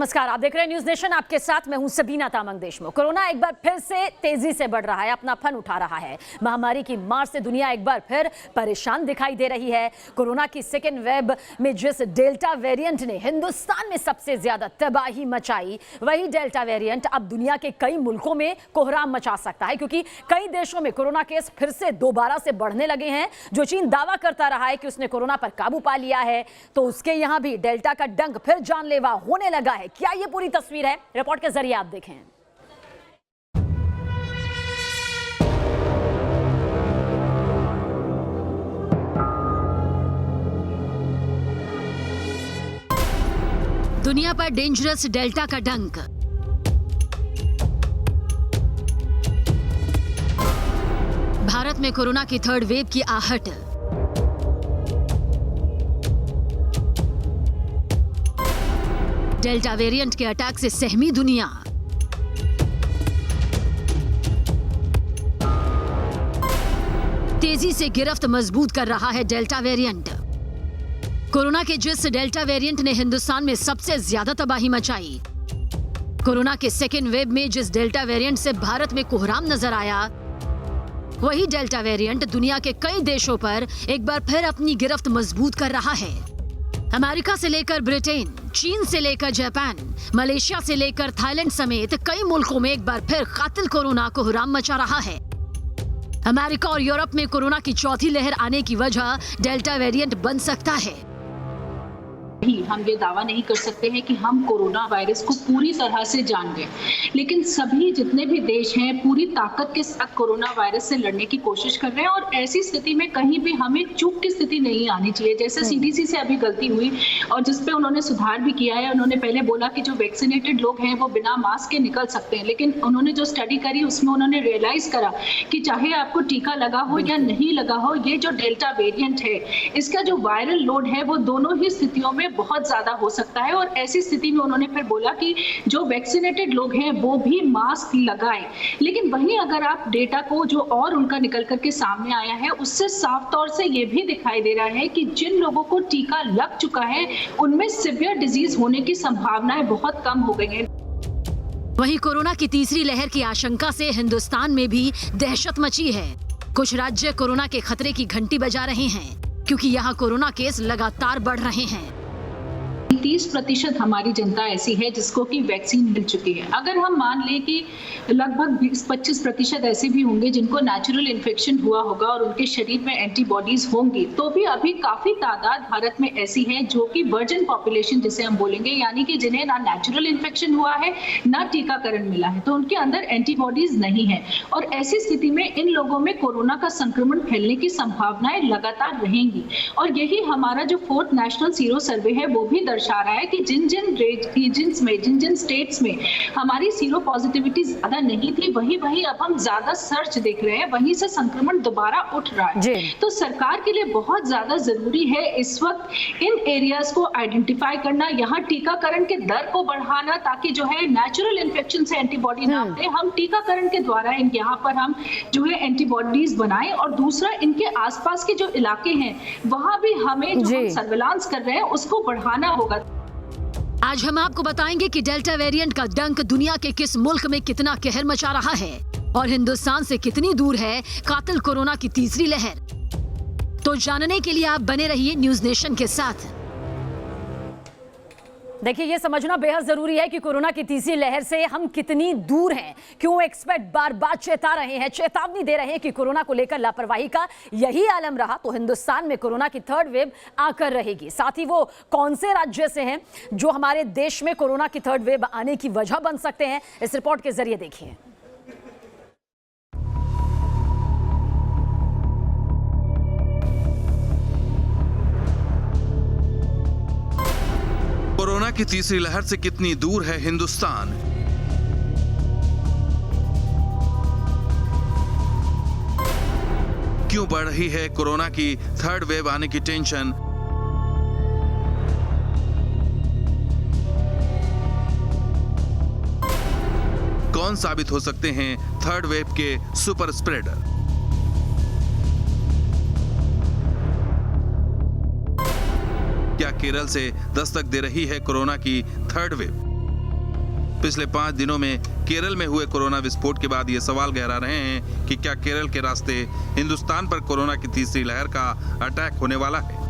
नमस्कार, आप देख रहे हैं न्यूज नेशन। आपके साथ मैं हूं सबीना तामंग देशमुख। कोरोना एक बार फिर से तेजी से बढ़ रहा है, अपना फन उठा रहा है। महामारी की मार से दुनिया एक बार फिर परेशान दिखाई दे रही है। कोरोना की सेकेंड वेव में जिस डेल्टा वेरिएंट ने हिंदुस्तान में सबसे ज्यादा तबाही मचाई, वही डेल्टा वेरिएंट अब दुनिया के कई मुल्कों में कोहराम मचा सकता है, क्योंकि कई देशों में कोरोना केस फिर से दोबारा से बढ़ने लगे हैं। जो चीन दावा करता रहा है कि उसने कोरोना पर काबू पा लिया है, तो उसके यहां भी डेल्टा का डंक फिर जानलेवा होने लगा है। क्या ये पूरी तस्वीर है? रिपोर्ट के जरिए आप देखें। दुनिया पर डेंजरस डेल्टा का डंक। भारत में कोरोना की थर्ड वेव की आहट। डेल्टा वेरिएंट के अटैक से सहमी दुनिया। तेजी से गिरफ्त मजबूत कर रहा है डेल्टा वेरिएंट। कोरोना के जिस डेल्टा वेरिएंट ने हिंदुस्तान में सबसे ज्यादा तबाही मचाई, कोरोना के सेकेंड वेव में जिस डेल्टा वेरिएंट से भारत में कोहराम नजर आया, वही डेल्टा वेरिएंट दुनिया के कई देशों पर एक बार फिर अपनी गिरफ्त मजबूत कर रहा है। अमेरिका से लेकर ब्रिटेन, चीन से लेकर जापान, मलेशिया से लेकर थाईलैंड समेत कई मुल्कों में एक बार फिर कातिल कोरोना कोहराम मचा रहा है। अमेरिका और यूरोप में कोरोना की चौथी लहर आने की वजह डेल्टा वेरिएंट बन सकता है। हम ये दावा नहीं कर सकते हैं कि हम कोरोना वायरस को पूरी तरह से जान गए, लेकिन सभी जितने भी देश हैं पूरी ताकत के साथ कोरोना वायरस से लड़ने की कोशिश कर रहे हैं। और ऐसी स्थिति में कहीं भी हमें चूक की स्थिति नहीं आनी चाहिए। जैसे सीडीसी से अभी गलती हुई और जिसपे उन्होंने सुधार भी किया है। उन्होंने पहले बोला कि जो वैक्सीनेटेड लोग हैं वो बिना मास्क के निकल सकते हैं, लेकिन उन्होंने जो स्टडी करी उसमें उन्होंने रियलाइज करा कि चाहे आपको टीका लगा हो या नहीं लगा हो, ये जो डेल्टा वेरिएंट है इसका जो वायरल लोड है वो दोनों ही स्थितियों में बहुत ज्यादा हो सकता है। और ऐसी स्थिति में उन्होंने फिर बोला कि जो वैक्सीनेटेड लोग हैं वो भी मास्क लगाएं। लेकिन वहीं अगर आप डेटा को जो और उनका निकल करके सामने आया है उससे साफ तौर से ये भी दिखाई दे रहा है कि जिन लोगों को टीका लग चुका है उनमें सीवियर डिजीज होने की संभावनाएं बहुत कम हो गई हैं। वहीं कोरोना की तीसरी लहर की आशंका से हिंदुस्तान में भी दहशत मची है। कुछ राज्य कोरोना के खतरे की घंटी बजा रहे हैं, क्योंकि यहाँ कोरोना केस लगातार बढ़ रहे हैं। 30% हमारी जनता ऐसी है जिसको कि वैक्सीन मिल चुकी है। अगर हम मान लें कि लगभग 20-25% ऐसे भी होंगे जिनको नेचुरल इन्फेक्शन हुआ होगा और उनके शरीर में एंटीबॉडीज होंगी, तो भी अभी काफी तादाद भारत में ऐसी है जो कि वर्जिन पॉपुलेशन जिसे हम बोलेंगे, यानी कि जिन्हें ना नेचुरल इन्फेक्शन हुआ है ना टीकाकरण मिला है, तो उनके अंदर एंटीबॉडीज नहीं है। और ऐसी स्थिति में इन लोगों में कोरोना का संक्रमण फैलने की संभावनाएं लगातार रहेंगी। और यही हमारा जो 4th नेशनल सीरो सर्वे है वो भी दर्शा रहा है कि जिन जिन स्टेट्स में हमारी सीरो पॉजिटिविटी ज्यादा नहीं थी, वही अब हम ज्यादा सर्च देख रहे हैं, वहीं से संक्रमण दोबारा उठ रहा है। तो सरकार के लिए बहुत ज्यादा जरूरी है इस वक्त इन एरियाज को आइडेंटिफाई करना, यहाँ टीकाकरण के दर को बढ़ाना, ताकि जो है नेचुरल इन्फेक्शन से एंटीबॉडी ना बने, हम टीकाकरण के द्वारा यहाँ पर हम जो है एंटीबॉडीज बनाएं। और दूसरा, इनके आसपास के जो इलाके हैं वहां भी हमें जो हम सर्विलांस कर रहे हैं उसको बढ़ाना होगा। आज हम आपको बताएंगे कि डेल्टा वेरिएंट का डंक दुनिया के किस मुल्क में कितना कहर मचा रहा है और हिंदुस्तान से कितनी दूर है कातिल कोरोना की तीसरी लहर। तो जानने के लिए आप बने रहिए न्यूज नेशन के साथ। देखिए, ये समझना बेहद जरूरी है कि कोरोना की तीसरी लहर से हम कितनी दूर हैं। क्यों एक्सपर्ट बार बार चेता रहे हैं, चेतावनी दे रहे हैं कि कोरोना को लेकर लापरवाही का यही आलम रहा तो हिंदुस्तान में कोरोना की थर्ड वेव आकर रहेगी। साथ ही वो कौन से राज्य से हैं जो हमारे देश में कोरोना की थर्ड वेव आने की वजह बन सकते हैं, इस रिपोर्ट के जरिए देखिए। कोरोना की तीसरी लहर से कितनी दूर है हिंदुस्तान? क्यों बढ़ रही है कोरोना की थर्ड वेव आने की टेंशन? कौन साबित हो सकते हैं थर्ड वेव के सुपर स्प्रेडर? क्या केरल से दस्तक दे रही है कोरोना की थर्ड वेव? पिछले 5 दिनों में केरल में हुए कोरोना विस्फोट के बाद ये सवाल गहरा रहे हैं कि क्या केरल के रास्ते हिंदुस्तान पर कोरोना की तीसरी लहर का अटैक होने वाला है।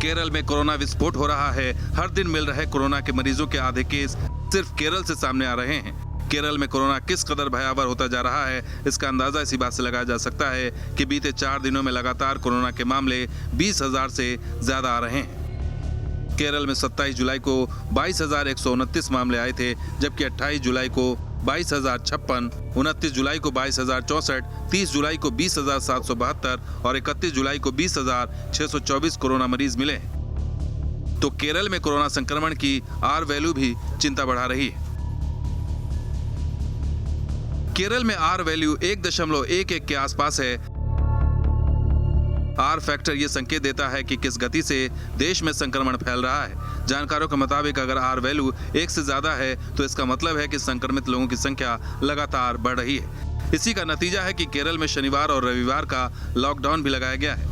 केरल में कोरोना विस्फोट हो रहा है। हर दिन मिल रहे कोरोना के मरीजों के आधे केस सिर्फ केरल से सामने आ रहे हैं। केरल में कोरोना किस कदर भयावह होता जा रहा है, इसका अंदाजा इसी बात से लगाया जा सकता है कि बीते 4 दिनों में लगातार कोरोना के मामले 20,000 से ज्यादा आ रहे हैं। केरल में 27 जुलाई को 22,129 मामले आए थे, जबकि 28 जुलाई को 22,056, 29 जुलाई को 22,064, 30 जुलाई को 20,772 और 31 जुलाई को 20,624 कोरोना मरीज मिले। तो केरल में कोरोना संक्रमण की आर वैल्यू भी चिंता बढ़ा रही है। केरल में आर वैल्यू 1.11 के आसपास है। आर फैक्टर ये संकेत देता है कि किस गति से देश में संक्रमण फैल रहा है। जानकारों के मुताबिक अगर आर वैल्यू 1 से ज्यादा है तो इसका मतलब है कि संक्रमित लोगों की संख्या लगातार बढ़ रही है। इसी का नतीजा है कि केरल में शनिवार और रविवार का लॉकडाउन भी लगाया गया है।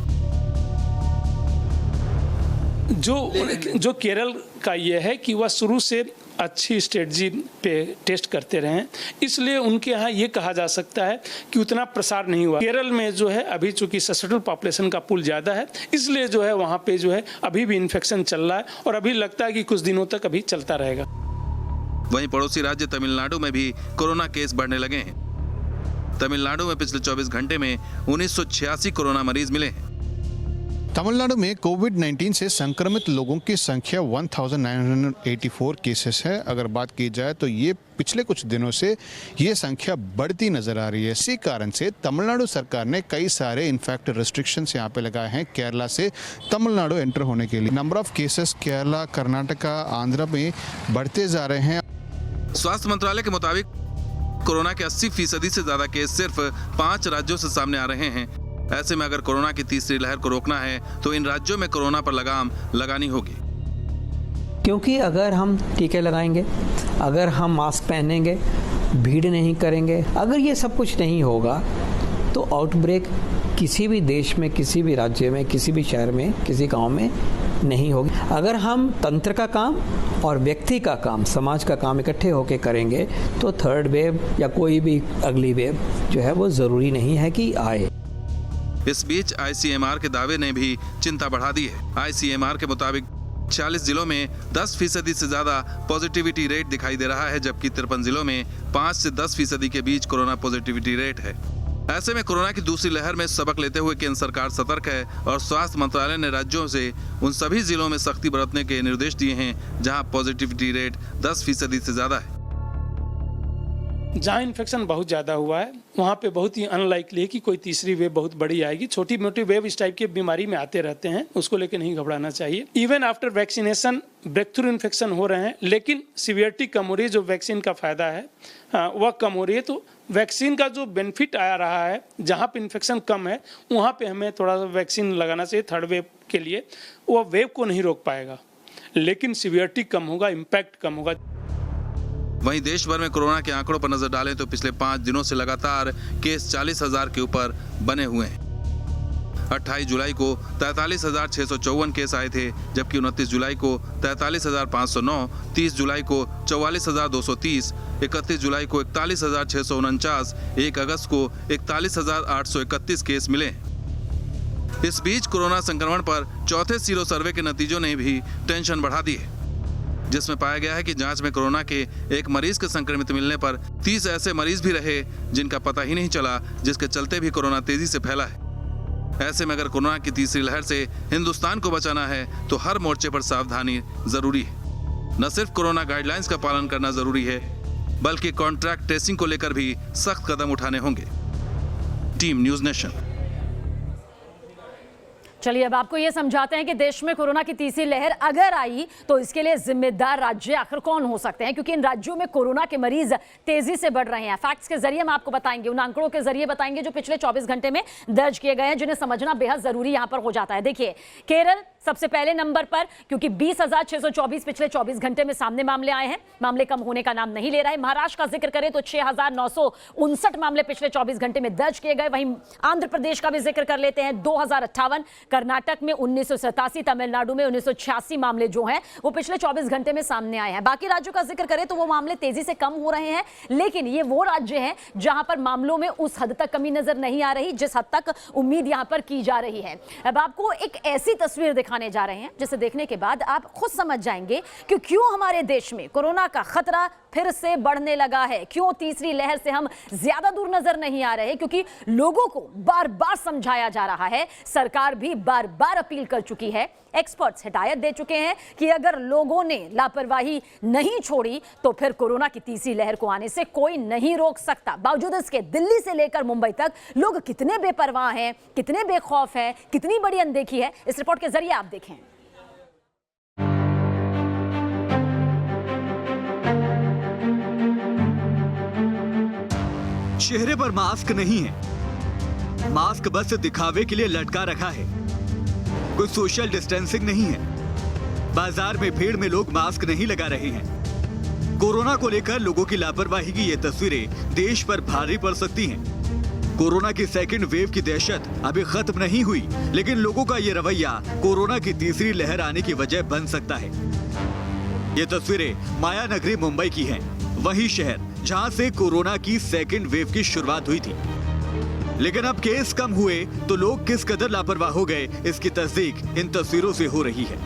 जो केरल का ये है कि वह शुरू से अच्छी स्ट्रेटजी पे टेस्ट करते रहे, इसलिए उनके यहाँ ये कहा जा सकता है कि उतना प्रसार नहीं हुआ। केरल में जो है अभी चूंकि ससेटल पॉपुलेशन का पूल ज़्यादा है, इसलिए जो है वहाँ पे जो है अभी भी इन्फेक्शन चल रहा है और अभी लगता है कि कुछ दिनों तक अभी चलता रहेगा। वहीं पड़ोसी राज्य तमिलनाडु में भी कोरोना केस बढ़ने लगे हैं। तमिलनाडु में पिछले 24 घंटे में 1986 कोरोना मरीज मिले हैं। तमिलनाडु में कोविड-19 से संक्रमित लोगों की संख्या 1984 केसेस है। अगर बात की जाए तो ये पिछले कुछ दिनों से ये संख्या बढ़ती नजर आ रही है। इसी कारण से तमिलनाडु सरकार ने कई सारे इनफैक्ट रिस्ट्रिक्शंस यहाँ पे लगाए हैं केरला से तमिलनाडु एंटर होने के लिए। Number of cases Kerala, Karnataka, Andhra में बढ़ते जा रहे हैं। स्वास्थ्य मंत्रालय के मुताबिक कोरोना के 80% से ज्यादा केस सिर्फ 5 राज्यों से सामने आ रहे हैं। ऐसे में अगर कोरोना की तीसरी लहर को रोकना है तो इन राज्यों में कोरोना पर लगाम लगानी होगी। क्योंकि अगर हम टीके लगाएंगे, अगर हम मास्क पहनेंगे, भीड़ नहीं करेंगे, अगर ये सब कुछ नहीं होगा तो आउटब्रेक किसी भी देश में, किसी भी राज्य में, किसी भी शहर में, किसी गांव में नहीं होगी। अगर हम तंत्र का काम और व्यक्ति का काम, समाज का काम इकट्ठे होकर करेंगे तो थर्ड वेव या कोई भी अगली वेव जो है वो ज़रूरी नहीं है कि आए। इस बीच आईसीएमआर के दावे ने भी चिंता बढ़ा दी है। आईसीएमआर के मुताबिक 40 जिलों में 10% से ज्यादा पॉजिटिविटी रेट दिखाई दे रहा है, जबकि 53 जिलों में 5 से 10% के बीच कोरोना पॉजिटिविटी रेट है। ऐसे में कोरोना की दूसरी लहर में सबक लेते हुए केंद्र सरकार सतर्क है और स्वास्थ्य मंत्रालय ने राज्यों से उन सभी जिलों में सख्ती बरतने के निर्देश दिए हैं जहां पॉजिटिविटी रेट 10% से ज्यादा है। जहाँ इन्फेक्शन बहुत ज़्यादा हुआ है वहाँ पे बहुत ही अनलाइकली है कि कोई तीसरी वेव बहुत बड़ी आएगी। छोटी मोटी वेव इस टाइप की बीमारी में आते रहते हैं, उसको लेकर नहीं घबराना चाहिए। Even after vaccination breakthrough infection हो रहे हैं, लेकिन सीवियरिटी कम हो रही है। जो वैक्सीन का फ़ायदा है वह कम हो रही है। तो वैक्सीन का जो बेनिफिट आ रहा है, जहाँ पे इन्फेक्शन कम है वहाँ पे हमें थोड़ा सा वैक्सीन लगाना चाहिए थर्ड वेव के लिए। वह वेव को नहीं रोक पाएगा, लेकिन सीवियरिटी कम होगा, इम्पैक्ट कम होगा। वहीं देश भर में कोरोना के आंकड़ों पर नजर डालें तो पिछले 5 दिनों से लगातार केस 40,000 के ऊपर बने हुए हैं। 28 जुलाई को 43,654 केस आए थे, जबकि 29 जुलाई को 43,509, 30 जुलाई को 44,230, 31 जुलाई को 41,649, 1 अगस्त को 41,831 केस मिले। इस बीच कोरोना संक्रमण पर चौथे सीरो सर्वे के नतीजों ने भी टेंशन बढ़ा दी है, जिसमें पाया गया है कि जांच में कोरोना के एक मरीज के संक्रमित मिलने पर 30 ऐसे मरीज भी रहे जिनका पता ही नहीं चला, जिसके चलते भी कोरोना तेजी से फैला है। ऐसे में अगर कोरोना की तीसरी लहर से हिंदुस्तान को बचाना है तो हर मोर्चे पर सावधानी जरूरी है। न सिर्फ कोरोना गाइडलाइंस का पालन करना जरूरी है, बल्कि कॉन्ट्रैक्ट ट्रेसिंग को लेकर भी सख्त कदम उठाने होंगे। Team news nation. चलिए अब आपको ये समझाते हैं कि देश में कोरोना की तीसरी लहर अगर आई तो इसके लिए जिम्मेदार राज्य आखिर कौन हो सकते हैं, क्योंकि इन राज्यों में कोरोना के मरीज तेजी से बढ़ रहे हैं। फैक्ट्स के जरिए हम आपको बताएंगे, उन आंकड़ों के जरिए बताएंगे जो पिछले 24 घंटे में दर्ज किए गए हैं, जिन्हें समझना बेहद जरूरी यहां पर हो जाता है। देखिए, केरल सबसे पहले नंबर पर, क्योंकि 20,624 पिछले 24 घंटे में सामने मामले आए हैं। मामले कम होने का नाम नहीं ले रहा है। महाराष्ट्र का जिक्र करें तो 6,959 मामले पिछले 24 घंटे में दर्ज किए गए। वहीं आंध्र प्रदेश का भी जिक्र कर लेते हैं, 2,058, कर्नाटक में 1987, तमिलनाडु में 1986 मामले जो हैं वो पिछले 24 घंटे में सामने आए हैं। बाकी राज्यों का जिक्र करें तो वो मामले तेजी से कम हो रहे हैं, लेकिन ये वो राज्य हैं जहां पर मामलों में उस हद तक कमी नजर नहीं आ रही जिस हद तक उम्मीद यहां पर की जा रही है। अब आपको एक ऐसी तस्वीर दिखाने जा रहे हैं जिसे देखने के बाद आप खुद समझ जाएंगे कि क्यों हमारे देश में कोरोना का खतरा फिर से बढ़ने लगा है, क्यों तीसरी लहर से हम ज्यादा दूर नजर नहीं आ रहे। क्योंकि लोगों को बार बार समझाया जा रहा है, सरकार भी बार बार अपील कर चुकी है, एक्सपर्ट्स हिदायत दे चुके हैं कि अगर लोगों ने लापरवाही नहीं छोड़ी तो फिर कोरोना की तीसरी लहर को आने से कोई नहीं रोक सकता। बावजूद इसके दिल्ली से लेकर मुंबई तक लोग कितने बेपरवाह हैं, कितने बेखौफ हैं, कितनी बड़ी अनदेखी है, इस रिपोर्ट के जरिए आप देखें। चेहरे पर मास्क नहीं है, मास्क बस दिखावे के लिए लटका रखा है। कोई सोशल डिस्टेंसिंग नहीं है। बाजार में भीड़ में लोग मास्क नहीं लगा रहे हैं। कोरोना को लेकर लोगों की लापरवाही की ये तस्वीरें देश पर भारी पड़ सकती हैं। कोरोना की सेकंड वेव की दहशत अभी खत्म नहीं हुई, लेकिन लोगों का ये रवैया कोरोना की तीसरी लहर आने की वजह बन सकता है। ये तस्वीरें माया नगरी मुंबई की हैं, वही शहर जहां से कोरोना की सेकंड वेव की शुरुआत हुई थी। लेकिन अब केस कम हुए तो लोग किस कदर लापरवाह हो गए, इसकी तस्दीक इन तस्वीरों से हो रही है।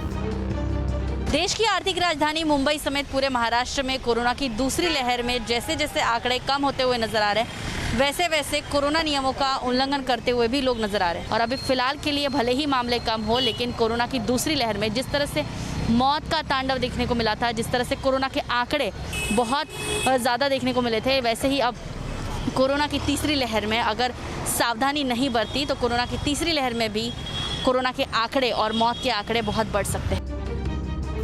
देश की आर्थिक राजधानी मुंबई समेत पूरे महाराष्ट्र में कोरोना की दूसरी लहर में जैसे जैसे आंकड़े कम होते हुए नजर आ रहे हैं, वैसे वैसे कोरोना नियमों का उल्लंघन करते हुए भी लोग नजर आ रहे हैं। और अभी फिलहाल के लिए भले ही मामले कम हो, लेकिन कोरोना की दूसरी लहर में जिस तरह से मौत का तांडव देखने को मिला था, जिस तरह से कोरोना के आंकड़े बहुत ज़्यादा देखने को मिले थे, वैसे ही अब कोरोना की तीसरी लहर में अगर सावधानी नहीं बरती तो कोरोना की तीसरी लहर में भी कोरोना के आंकड़े और मौत के आंकड़े बहुत बढ़ सकते हैं।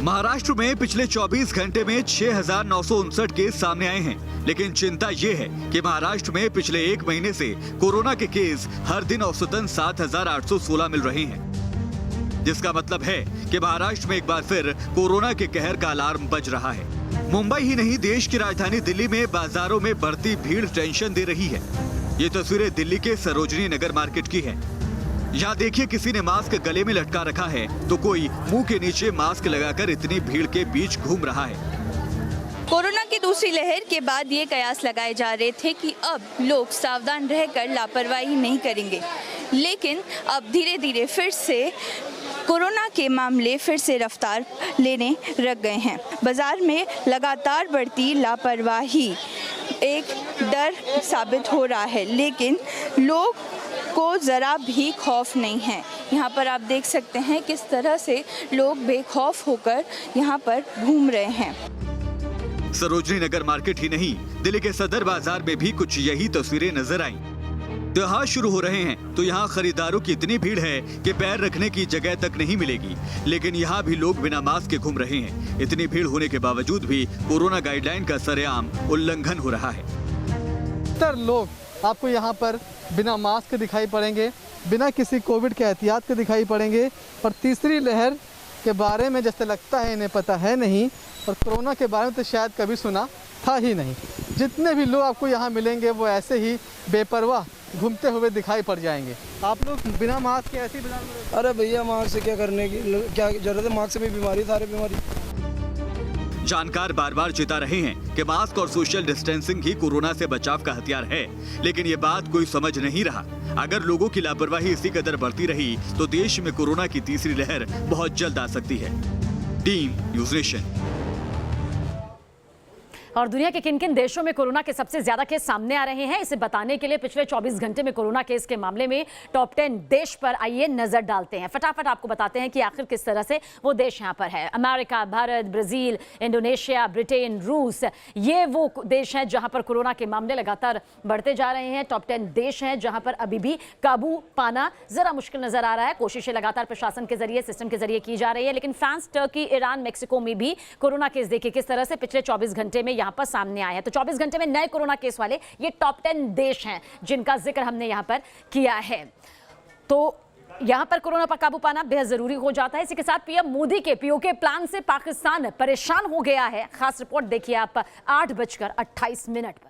महाराष्ट्र में पिछले 24 घंटे में 6,959 केस सामने आए हैं, लेकिन चिंता ये है कि महाराष्ट्र में पिछले एक महीने से कोरोना के केस हर दिन औसतन 7,816 मिल रहे हैं, जिसका मतलब है कि महाराष्ट्र में एक बार फिर कोरोना के कहर का अलार्म बज रहा है। मुंबई ही नहीं, देश की राजधानी दिल्ली में बाजारों में बढ़ती भीड़ टेंशन दे रही है। ये तस्वीरें दिल्ली के सरोजनी नगर मार्केट की हैं। यहाँ देखिए, किसी ने मास्क गले में लटका रखा है तो कोई मुंह के नीचे मास्क लगाकर इतनी भीड़ के बीच घूम रहा है। कोरोना की दूसरी लहर के बाद ये कयास लगाए जा रहे थे कि अब लोग सावधान रहकर लापरवाही नहीं करेंगे, लेकिन अब धीरे धीरे फिर से कोरोना के मामले फिर से रफ्तार लेने लग गए हैं। बाजार में लगातार बढ़ती लापरवाही एक डर साबित हो रहा है, लेकिन लोग को ज़रा भी खौफ नहीं है। यहाँ पर आप देख सकते हैं किस तरह से लोग बेखौफ होकर यहाँ पर घूम रहे हैं। सरोजनी नगर मार्केट ही नहीं, दिल्ली के सदर बाजार में भी कुछ यही तस्वीरें नजर आईं। त्योहार शुरू हो रहे हैं तो यहाँ खरीदारों की इतनी भीड़ है कि पैर रखने की जगह तक नहीं मिलेगी, लेकिन यहाँ भी लोग बिना मास्क के घूम रहे हैं। इतनी भीड़ होने के बावजूद भी कोरोना गाइडलाइन का सरेआम उल्लंघन हो रहा है। लोग आपको यहाँ पर बिना मास्क के दिखाई पड़ेंगे, बिना किसी कोविड के एहतियात के दिखाई पड़ेंगे, और तीसरी लहर के बारे में जैसे लगता है इन्हें पता है नहीं, और कोरोना के बारे में तो शायद कभी सुना था ही नहीं। जितने भी लोग आपको यहाँ मिलेंगे वो ऐसे ही बेपरवाह घूमते हुए दिखाई पड़ जाएंगे। आप लोग बिना मास्क के ऐसे ही बिना, अरे भैया मास्क से क्या करने की क्या जरूरत है, मास्क से भी बीमारी, सारी बीमारी। जानकार बार बार चिता रहे हैं कि मास्क और सोशल डिस्टेंसिंग ही कोरोना से बचाव का हथियार है, लेकिन ये बात कोई समझ नहीं रहा। अगर लोगों की लापरवाही इसी कदर बढ़ती रही तो देश में कोरोना की तीसरी लहर बहुत जल्द आ सकती है। Team news nation. और दुनिया के किन किन देशों में कोरोना के सबसे ज्यादा केस सामने आ रहे हैं, इसे बताने के लिए पिछले 24 घंटे में कोरोना केस के मामले में टॉप 10 देश पर आइए नजर डालते हैं। फटाफट आपको बताते हैं कि आखिर किस तरह से वो देश यहाँ पर है। America, Bharat, Brazil, Indonesia, Britain, रूस, ये वो देश हैं जहां पर कोरोना के मामले लगातार बढ़ते जा रहे हैं। टॉप 10 देश हैं जहां पर अभी भी काबू पाना जरा मुश्किल नजर आ रहा है। कोशिशें लगातार प्रशासन के जरिए, सिस्टम के जरिए की जा रही है, लेकिन फ्रांस, टर्की, ईरान, मेक्सिको में भी कोरोना केस देखिए किस तरह से पिछले 24 घंटे में यहाँ पर सामने आए हैं। तो 24 घंटे में नए कोरोना केस वाले ये टॉप 10 देश हैं जिनका जिक्र हमने यहाँ पर किया है। तो यहां पर कोरोना पर काबू पाना बेहद जरूरी हो जाता है। इसी के साथ पीएम मोदी के पीओके प्लान से पाकिस्तान परेशान हो गया है। खास रिपोर्ट देखिए आप 8:28 पर।